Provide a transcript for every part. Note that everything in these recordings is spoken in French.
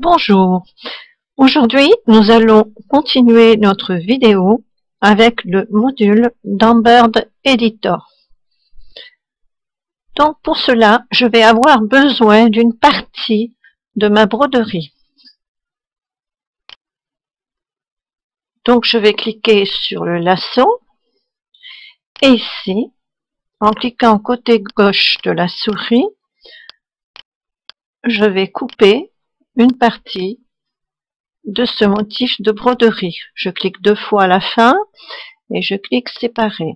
Bonjour, aujourd'hui nous allons continuer notre vidéo avec le module d'Embird Editor. Donc pour cela, je vais avoir besoin d'une partie de ma broderie. Donc je vais cliquer sur le lasso et ici, en cliquant côté gauche de la souris, je vais couper une partie de ce motif de broderie. Je clique 2 fois à la fin et je clique séparer.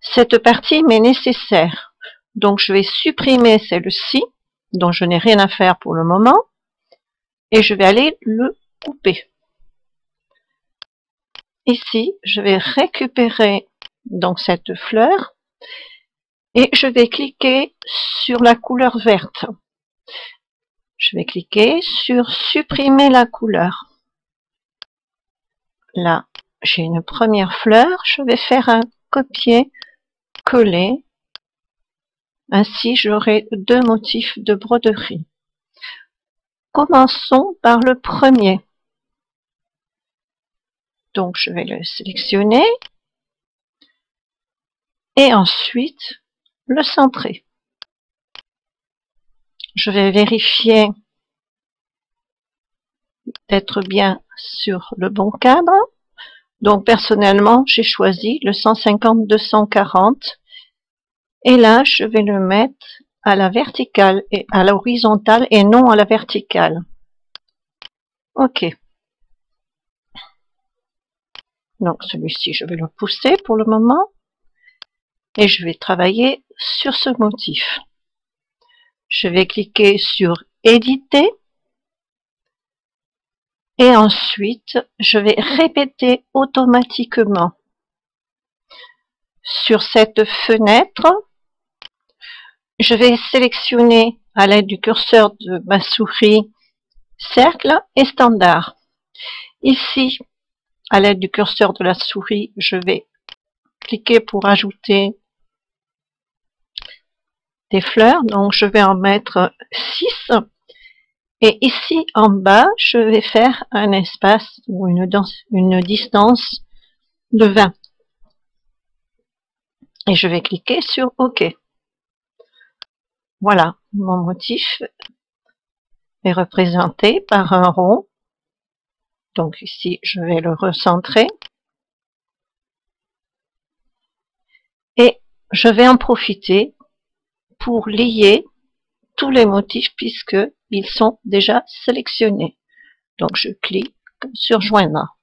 Cette partie m'est nécessaire, donc je vais supprimer celle-ci, dont je n'ai rien à faire pour le moment, et je vais aller le couper. Ici, je vais récupérer donc cette fleur et je vais cliquer sur la couleur verte. Je vais cliquer sur supprimer la couleur. Là, j'ai une première fleur, je vais faire un copier-coller. Ainsi, j'aurai 2 motifs de broderie. Commençons par le premier. Donc, je vais le sélectionner et ensuite le centrer. Je vais vérifier d'être bien sur le bon cadre. Donc, personnellement, j'ai choisi le 150-240 et là, je vais le mettre à la verticale et à l'horizontale et non à la verticale. OK. Donc, celui-ci, je vais le pousser pour le moment et je vais travailler sur ce motif. Je vais cliquer sur éditer et ensuite je vais répéter automatiquement. Sur cette fenêtre, je vais sélectionner à l'aide du curseur de ma souris cercle et standard. Ici, à l'aide du curseur de la souris, je vais cliquer pour ajouter des fleurs, donc je vais en mettre 6. Et ici en bas, je vais faire un espace ou une distance de 20. Et je vais cliquer sur OK. Voilà, mon motif est représenté par un rond. Donc ici, je vais le recentrer. Et je vais en profiter pour lier tous les motifs puisqu'ils sont déjà sélectionnés. Donc je clique sur joindre.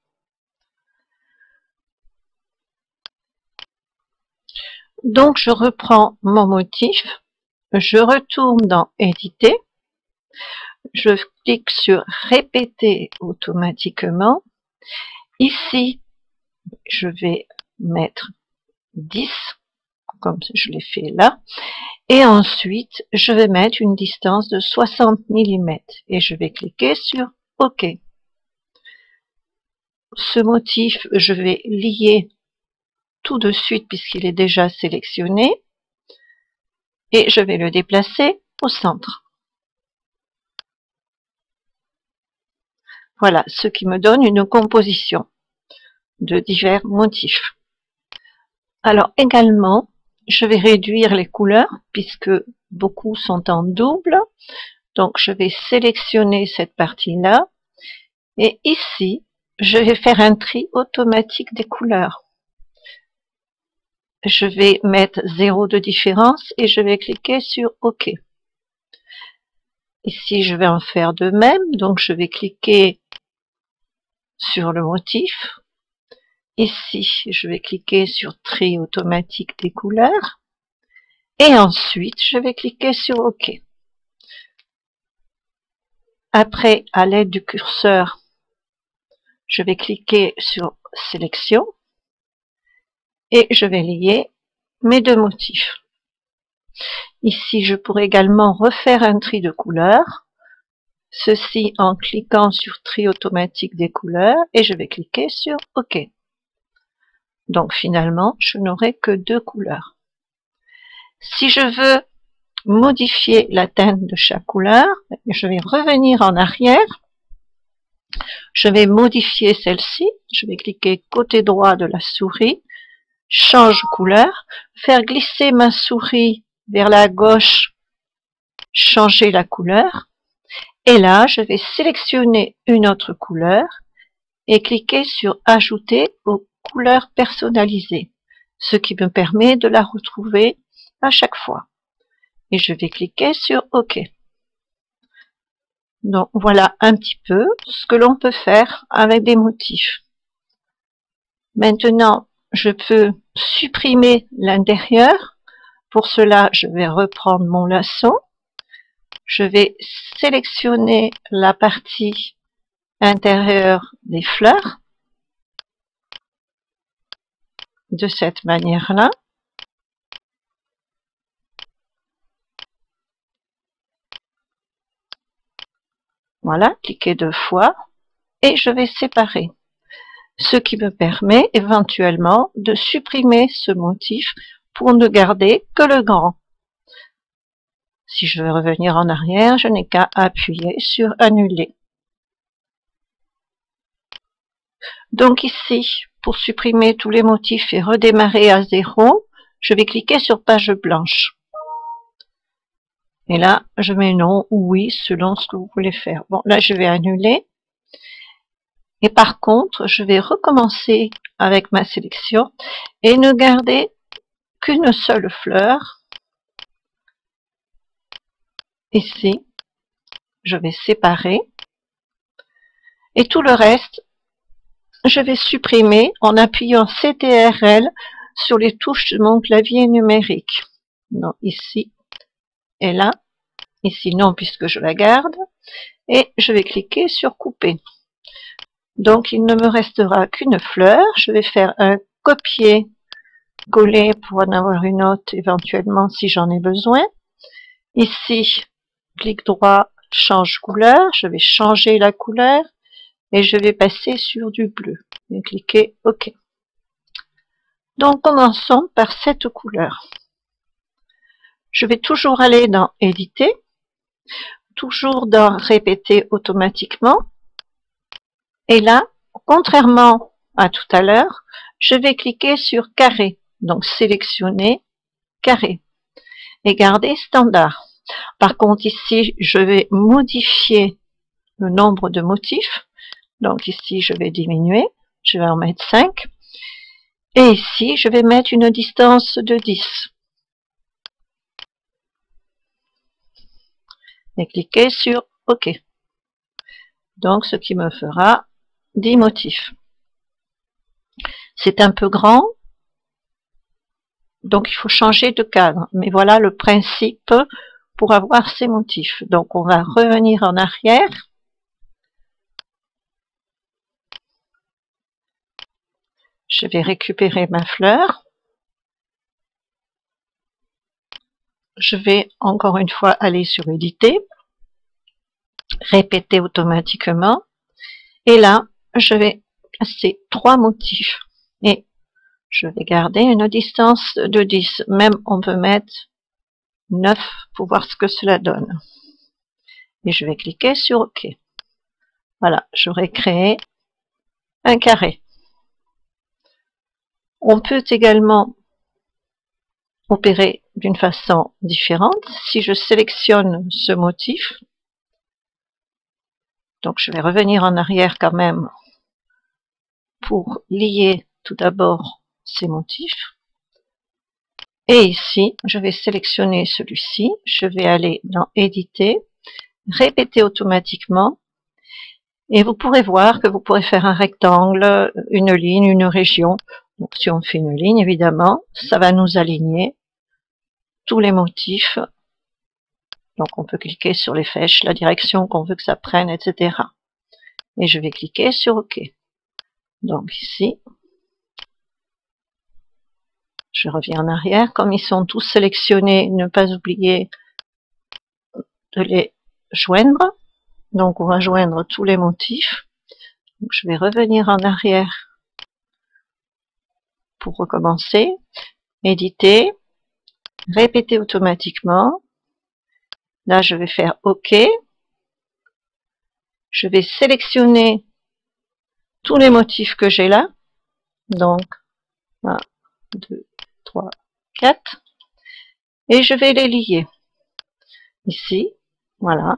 Donc je reprends mon motif, je retourne dans éditer, je clique sur répéter automatiquement. Ici, je vais mettre 10, comme je l'ai fait là. Et ensuite, je vais mettre une distance de 60 mm et je vais cliquer sur OK. Ce motif, je vais lier tout de suite puisqu'il est déjà sélectionné et je vais le déplacer au centre. Voilà, ce qui me donne une composition de divers motifs. Alors également, je vais réduire les couleurs puisque beaucoup sont en double. Donc je vais sélectionner cette partie-là et ici, je vais faire un tri automatique des couleurs. Je vais mettre 0 de différence et je vais cliquer sur OK. Ici, je vais en faire de même. Donc je vais cliquer sur le motif. Ici, je vais cliquer sur tri automatique des couleurs. Et ensuite, je vais cliquer sur OK. Après, à l'aide du curseur, je vais cliquer sur sélection et je vais lier mes 2 motifs. Ici, je pourrais également refaire un tri de couleurs. Ceci en cliquant sur tri automatique des couleurs et je vais cliquer sur OK. Donc finalement, je n'aurai que 2 couleurs. Si je veux modifier la teinte de chaque couleur. Je vais revenir en arrière. Je vais modifier celle-ci. Je vais cliquer côté droit de la souris, change couleur, faire glisser ma souris vers la gauche, changer la couleur. Et là, je vais sélectionner une autre couleur et cliquer sur ajouter aux couleurs personnalisées, ce qui me permet de la retrouver à chaque fois. Et je vais cliquer sur OK. Donc voilà un petit peu ce que l'on peut faire avec des motifs. Maintenant, je peux supprimer l'intérieur. Pour cela, je vais reprendre mon lasso. Je vais sélectionner la partie intérieure des fleurs de cette manière-là. Voilà, cliquez 2 fois et je vais séparer. Ce qui me permet éventuellement de supprimer ce motif pour ne garder que le grand. Si je veux revenir en arrière, je n'ai qu'à appuyer sur annuler. Donc ici, pour supprimer tous les motifs et redémarrer à 0, je vais cliquer sur page blanche. Et là, je mets non ou oui selon ce que vous voulez faire. Bon, là, je vais annuler. Et par contre, je vais recommencer avec ma sélection et ne garder qu'une seule fleur. Ici, je vais séparer. Et tout le reste, je vais supprimer en appuyant CTRL sur les touches de mon clavier numérique. Donc ici et là. Ici non, puisque je la garde. Et je vais cliquer sur couper. Donc il ne me restera qu'une fleur. Je vais faire un copier-coller pour en avoir une autre éventuellement si j'en ai besoin. Ici, clic droit, change couleur. Je vais changer la couleur et je vais passer sur du bleu. Et cliquer OK. Donc commençons par cette couleur. Je vais toujours aller dans éditer, toujours dans répéter automatiquement. Et là, contrairement à tout à l'heure, je vais cliquer sur carré. Donc sélectionner carré et garder standard. Par contre ici, je vais modifier le nombre de motifs. Donc ici, je vais diminuer. Je vais en mettre 5. Et ici, je vais mettre une distance de 10. Et cliquer sur OK. Donc, ce qui me fera 10 motifs. C'est un peu grand, donc il faut changer de cadre. Mais voilà le principe pour avoir ces motifs. Donc, on va revenir en arrière. Je vais récupérer ma fleur. Je vais encore une fois aller sur éditer, répéter automatiquement. Et là, je vais placer 3 motifs. Et je vais garder une distance de 10. Même on peut mettre 9 pour voir ce que cela donne. Et je vais cliquer sur OK. Voilà, j'aurai créé un carré. On peut également opérer d'une façon différente. Si je sélectionne ce motif, donc je vais revenir en arrière quand même pour lier tout d'abord ces motifs. Et ici, je vais sélectionner celui-ci. Je vais aller dans éditer, répéter automatiquement. Et vous pourrez voir que vous pourrez faire un rectangle, une ligne, une région. Donc si on fait une ligne, évidemment, ça va nous aligner tous les motifs. Donc on peut cliquer sur les flèches, la direction qu'on veut que ça prenne, etc. Et je vais cliquer sur OK. Donc ici, je reviens en arrière. Comme ils sont tous sélectionnés, ne pas oublier de les joindre. Donc on va joindre tous les motifs. Donc, je vais revenir en arrière pour recommencer. Éditer, répéter automatiquement. Là, je vais faire OK. Je vais sélectionner tous les motifs que j'ai là. Donc, 1, 2, 3, 4. Et je vais les lier. Ici, voilà.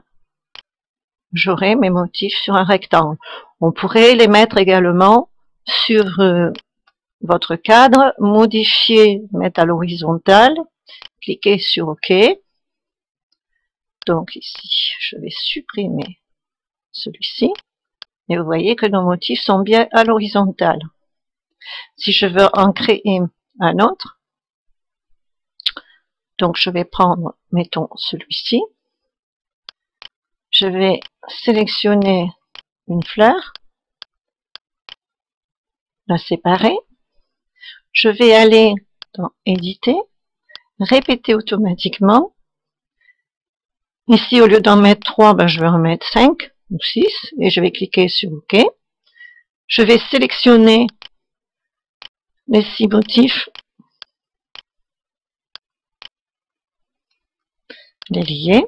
J'aurai mes motifs sur un rectangle. On pourrait les mettre également sur votre cadre, modifier, mettre à l'horizontale, cliquez sur OK. Donc ici, je vais supprimer celui-ci. Et vous voyez que nos motifs sont bien à l'horizontale. Si je veux en créer un autre, donc je vais prendre, mettons, celui-ci. Je vais sélectionner une fleur, la séparer. Je vais aller dans Éditer, répéter automatiquement. Ici, au lieu d'en mettre 3, ben, je vais en mettre 5 ou 6 et je vais cliquer sur OK. Je vais sélectionner les 6 motifs, les lier.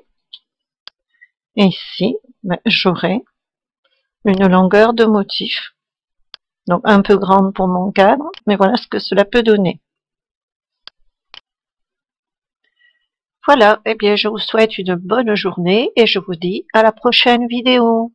Et ici, ben, j'aurai une longueur de motif. Donc un peu grande pour mon cadre, mais voilà ce que cela peut donner. Voilà, eh bien je vous souhaite une bonne journée et je vous dis à la prochaine vidéo.